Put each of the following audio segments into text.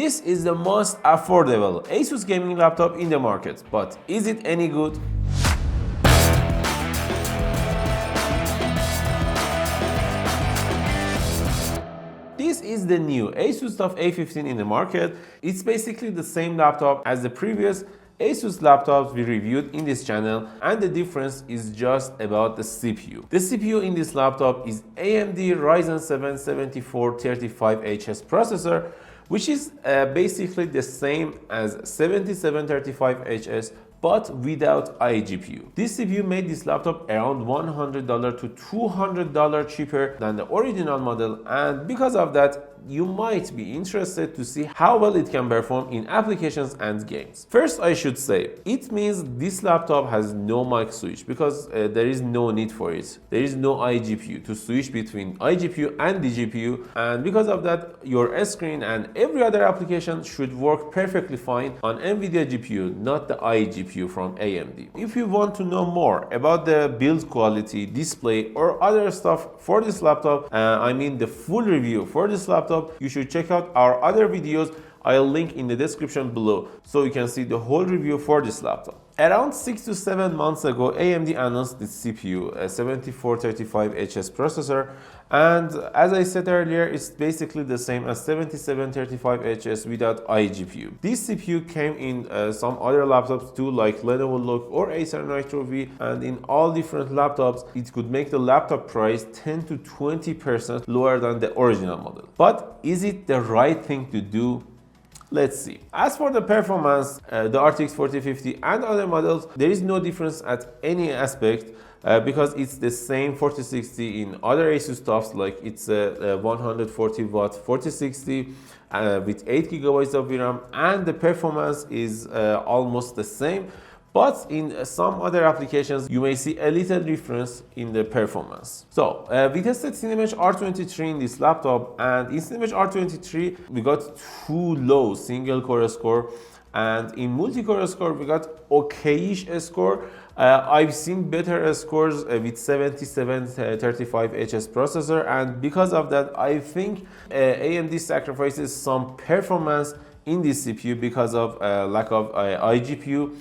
This is the most affordable Asus gaming laptop in the market, but is it any good? This is the new Asus TUF A15 in the market. It's basically the same laptop as the previous Asus laptops we reviewed in this channel, and the difference is just about the CPU. The CPU in this laptop is AMD Ryzen 7 7435HS processor, which is basically the same as 7735HS but without iGPU. This CPU made this laptop around $100 to $200 cheaper than the original model, and because of that, you might be interested to see how well it can perform in applications and games. First, I should say, it means this laptop has no mic switch because there is no need for it. There is no iGPU to switch between iGPU and DGPU, and because of that, your screen and every other application should work perfectly fine on NVIDIA GPU, not the iGPU from AMD. If you want to know more about the build quality, display, or other stuff for this laptop, I mean the full review for this laptop, you should check out our other videos. I'll link in the description below so you can see the whole review for this laptop. Around 6 to 7 months ago, AMD announced this CPU, a 7435HS processor, and as I said earlier, it's basically the same as 7735HS without iGPU. This CPU came in some other laptops too, like Lenovo Look or Acer Nitro V, and in all different laptops, it could make the laptop price 10 to 20% lower than the original model. But is it the right thing to do? Let's see. As for the performance, the RTX 4050 and other models, there is no difference at any aspect because it's the same 4060 in other Asus TUFs, like it's a 140 watt 4060 with 8 GB of VRAM, and the performance is almost the same. But in some other applications, you may see a little difference in the performance. So we tested Cinebench R23 in this laptop, and in Cinebench R23, we got too low single core score, and in multi-core score, we got okay-ish score. I've seen better scores with 7735HS processor, and because of that, I think AMD sacrifices some performance in this CPU because of lack of iGPU.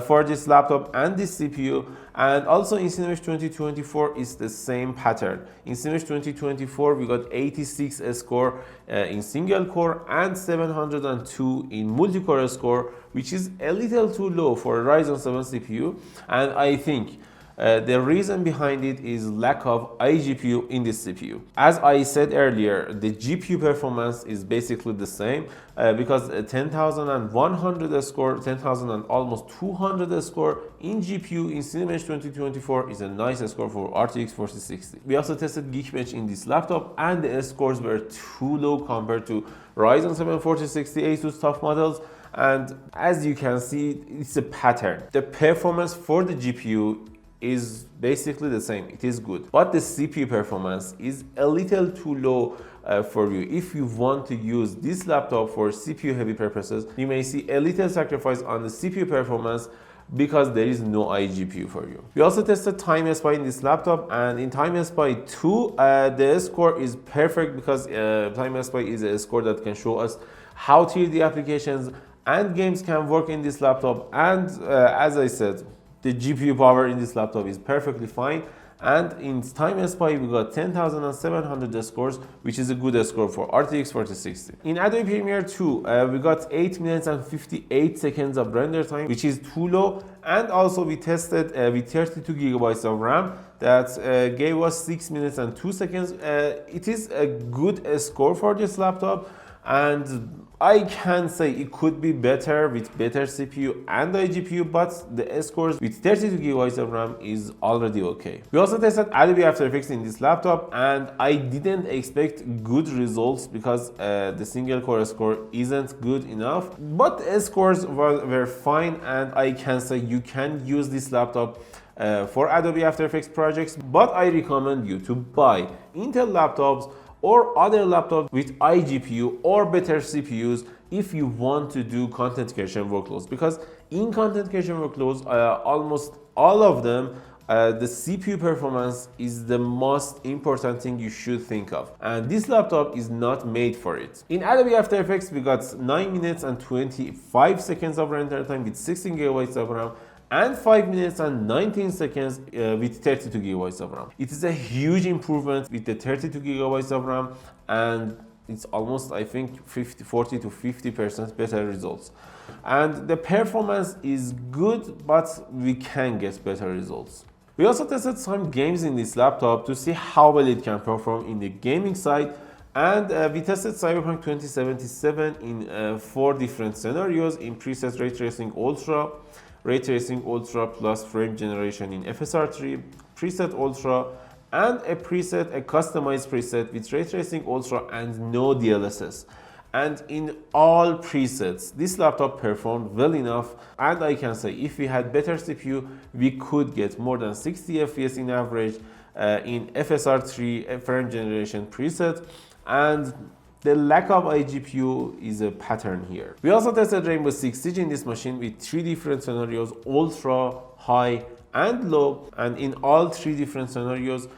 For this laptop and this CPU, and also in Cinebench 2024 is the same pattern. In Cinebench 2024 we got 86 score in single core and 702 in multi-core score, which is a little too low for a Ryzen 7 CPU, and I think the reason behind it is lack of iGPU in this CPU. As I said earlier, the GPU performance is basically the same because 10,100 score, 10,000 and almost 200 score in GPU in Cinebench 2024 is a nice score for RTX 4060. We also tested Geekbench in this laptop, and the scores were too low compared to Ryzen 7 4060 Asus TUF models. And as you can see, it's a pattern. The performance for the GPU is basically the same, it is good, but the CPU performance is a little too low for you. If you want to use this laptop for CPU heavy purposes, you may see a little sacrifice on the CPU performance because there is no iGPU for you. We also tested Time SPY in this laptop, and in Time SPY 2 the score is perfect because Time SPY is a score that can show us how 3D applications and games can work in this laptop, and as I said, the GPU power in this laptop is perfectly fine, and in Time SPY we got 10,700 scores, which is a good score for RTX 4060. In Adobe Premiere 2, we got 8 minutes and 58 seconds of render time, which is too low, and also we tested with 32 GB of RAM that gave us 6 minutes and 2 seconds. It is a good score for this laptop, and I can say it could be better with better CPU and iGPU, but the scores with 32 GB of RAM is already okay. We also tested Adobe After Effects in this laptop, and I didn't expect good results because the single core score isn't good enough, but the scores were fine, and I can say you can use this laptop for Adobe After Effects projects, but I recommend you to buy Intel laptops or other laptops with iGPU or better CPUs if you want to do content creation workloads, because in content creation workloads almost all of them the CPU performance is the most important thing you should think of, and this laptop is not made for it. In Adobe After Effects, we got 9 minutes and 25 seconds of render time with 16 GB of RAM, and 5 minutes and 19 seconds with 32 GB of RAM. It is a huge improvement with the 32 GB of RAM, and it's almost, I think, 40 to 50% better results. And the performance is good, but we can get better results. We also tested some games in this laptop to see how well it can perform in the gaming side, and we tested Cyberpunk 2077 in 4 different scenarios in preset Ray Tracing Ultra, Ray Tracing Ultra plus frame generation in FSR3, preset Ultra, and a customized preset with Ray Tracing Ultra and no DLSS. And in all presets, this laptop performed well enough, and I can say if we had better CPU, we could get more than 60 FPS in average in FSR3 frame generation preset, and the lack of iGPU is a pattern here. We also tested Rainbow Six Siege in this machine with 3 different scenarios, ultra, high, and low, and in all 3 different scenarios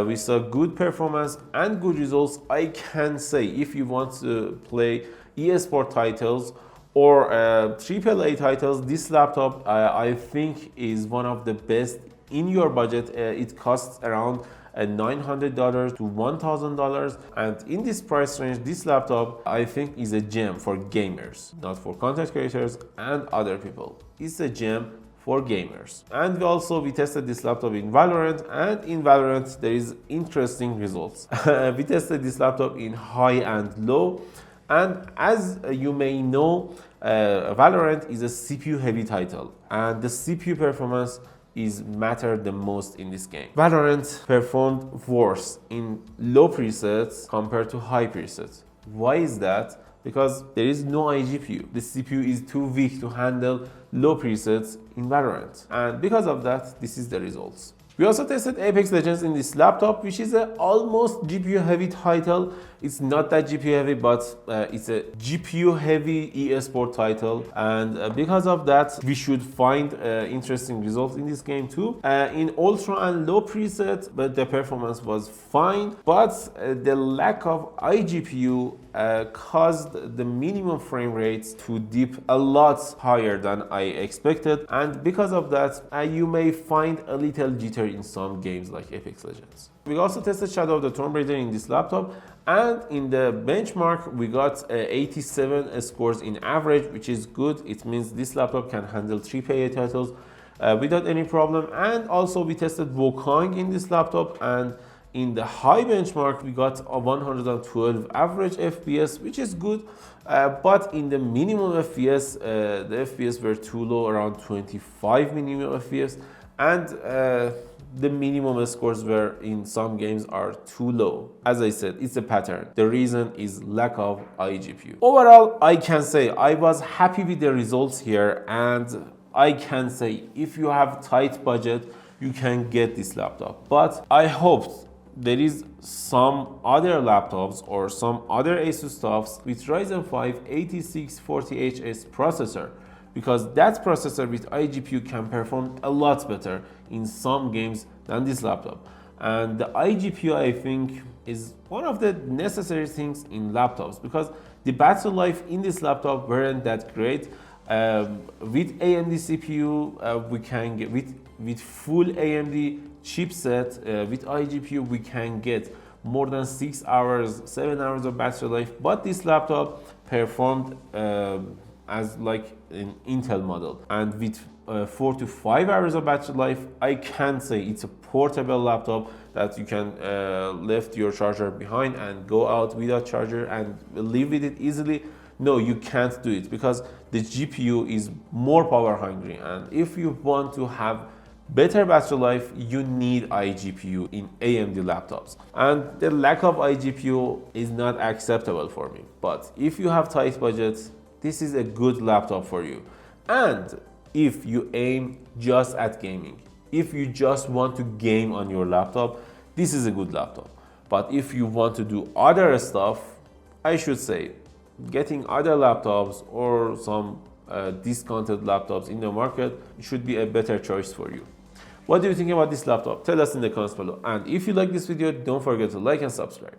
we saw good performance and good results. I can say if you want to play eSport titles or AAA titles, this laptop I think is one of the best in your budget. It costs around $900 to $1,000, and in this price range, this laptop I think is a gem for gamers, not for content creators and other people. It's a gem for gamers. And we tested this laptop in Valorant, and in Valorant there is interesting results. We tested this laptop in high and low, and as you may know, Valorant is a CPU heavy title, and the CPU performance is matter the most in this game. Valorant performed worse in low presets compared to high presets. Why is that? Because there is no iGPU. The CPU is too weak to handle low presets in Valorant. And because of that, this is the results. We also tested Apex Legends in this laptop, which is an almost GPU heavy title. It's not that GPU heavy, but it's a GPU heavy eSport title. And because of that, we should find interesting results in this game too. In ultra and low preset, but the performance was fine. But the lack of iGPU caused the minimum frame rates to dip a lot higher than I expected. And because of that, you may find a little jitter in some games like Apex Legends. We also tested Shadow of the Tomb Raider in this laptop, and in the benchmark we got 87 scores in average, which is good. It means this laptop can handle AAA titles without any problem. And also we tested Wukong in this laptop, and in the high benchmark we got a 112 average FPS, which is good, but in the minimum FPS, the FPS were too low, around 25 minimum FPS, and the minimum scores were in some games are too low. As I said, it's a pattern. The reason is lack of iGPU. Overall, I can say I was happy with the results here, and I can say if you have tight budget, you can get this laptop. But I hope there is some other laptops or some other Asus TUFs with Ryzen 5 8640HS processor, because that processor with iGPU can perform a lot better in some games than this laptop. And the iGPU, I think, is one of the necessary things in laptops, because the battery life in this laptop weren't that great. With AMD CPU, we can get with full AMD chipset with iGPU, we can get more than 6 hours, 7 hours of battery life. But this laptop performed as like an Intel model, and with 4 to 5 hours of battery life, I can say it's a portable laptop that you can left your charger behind and go out without charger and live with it easily. No, you can't do it, because the GPU is more power hungry, and if you want to have better battery life, you need iGPU in AMD laptops, and the lack of iGPU is not acceptable for me. But if you have tight budget, this is a good laptop for you. And if you aim just at gaming, if you just want to game on your laptop, this is a good laptop. But if you want to do other stuff, I should say getting other laptops or some discounted laptops in the market should be a better choice for you. What do you think about this laptop? Tell us in the comments below. And if you like this video, don't forget to like and subscribe.